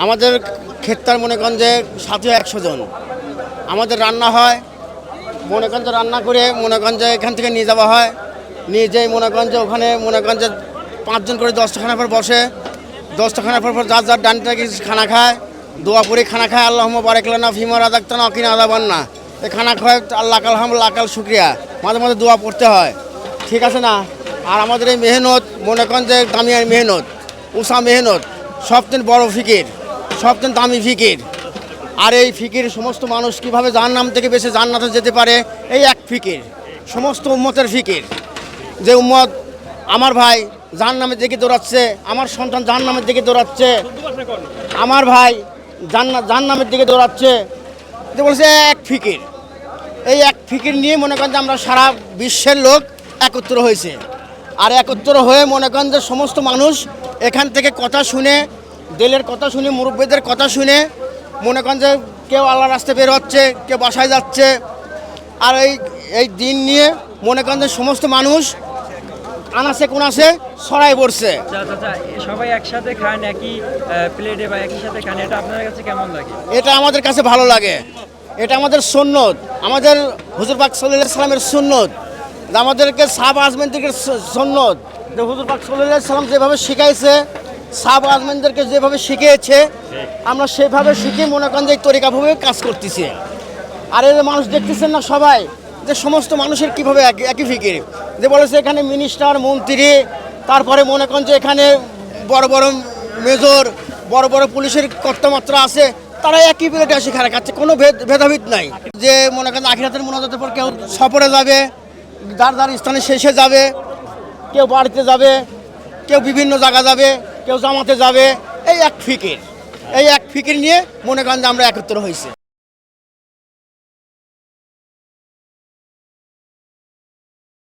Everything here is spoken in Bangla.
আমাদের ক্ষেত্তার মনে করেন যে 700 জন আমাদের রান্না হয়, মনে করেন যে রান্না করে মনে করেন যে এখান থেকে নিয়ে যাওয়া হয়, নিয়ে যেয়ে মনে করেন যে ওখানে মনে করেন যে 5 জন করে 10টা খানা পর বসে, 10টা খানা পর যার যার ডানটা কিছু খানা খায়, দোয়া পরে খানা খায়। আল্লাহুম্মা বারিক লানা ফিমা রাযাকতানা ওয়া কিনা আযাবান্নার। এই খানা খায় আল্লাহ আলহামদুলিল্লাহ আকাল শুকরিয়া, মাঝে মাঝে দোয়া পড়তে হয়, ঠিক আছে না। আর আমাদের এই মেহনত মনে করেন যে দামিয়ার মেহনত, উষা মেহনত, সবথেকে বড় ফিকির, সবথেকে দামি ফিকির। আর এই ফিকির সমস্ত মানুষ কীভাবে জাহান্নাম থেকে বেঁচে জান্নাতে যেতে পারে, এই এক ফিকির, সমস্ত উম্মতের ফিকির। যে উম্মত আমার ভাই জাহান্নামের দিকে দৌড়াচ্ছে, আমার সন্তান জাহান্নামের দিকে দৌড়াচ্ছে, আমার ভাই জাহান্নামের দিকে দৌড়াচ্ছে, যে বলছে এক ফিকির। এই এক ফিকির নিয়ে মনে করেন যে আমরা সারা বিশ্বের লোক একত্র হয়েছে। আর একত্র হয়ে মনে করেন যে সমস্ত মানুষ এখান থেকে কথা শুনে, দিলের কথা শুনে, মুরব্বীদের কথা শুনে মনে করেন যে কেউ আল্লাহ রাস্তায় বের হচ্ছে, কেউ বাসায় যাচ্ছে। আর এই দিন নিয়ে মনে করেন যে সমস্ত মানুষ আনাসে কোনাসে ছড়াই পড়ছে। সবাই একসাথে খান একই প্লেটে বা একই সাথে খান, এটা আপনার কাছে কেমন লাগে? এটা আমাদের কাছে ভালো লাগে, এটা আমাদের সুন্নত, আমাদের হুজুর পাক সাল্লাল্লাহু আলাইহি সাল্লামের সুন্নত, আমাদেরকে সাহাবা আজমাইনদেরকে সুন্নত, যে হুজুর পাক সাল্লাল্লাহু আলাইহি সাল্লাম যেভাবে শিখাইছে, সাহাবা আজমাইনদেরকে যেভাবে শিখিয়েছে, আমরা সেভাবে শিখে মনে করেন যে এই তরিকাভাবে কাজ করতেছি। আর এই মানুষ দেখতেছেন না সবাই, যে সমস্ত মানুষের কীভাবে একই ফিকির, যে বলেছে এখানে মিনিস্টার, মন্ত্রী, তারপরে মনে করেন যে এখানে বড় বড় মেজর, বড় বড় পুলিশের কর্তামাত্রা আছে, তারা একই প্লেটে এসে খানা খাচ্ছে, কোনো ভেদাভেদ নাই। যে মনে করেন আখিরাতের মোনাজাতের পর কেউ সফরে যাবে, যার যার স্থানে শেষে যাবে, কেউ বাড়িতে যাবে, কেউ বিভিন্ন জায়গা যাবে, কেউ জামাতে যাবে। এই এক ফিকির, এই এক ফিকির নিয়ে মনে করেন যে আমরা একত্র হয়েছি।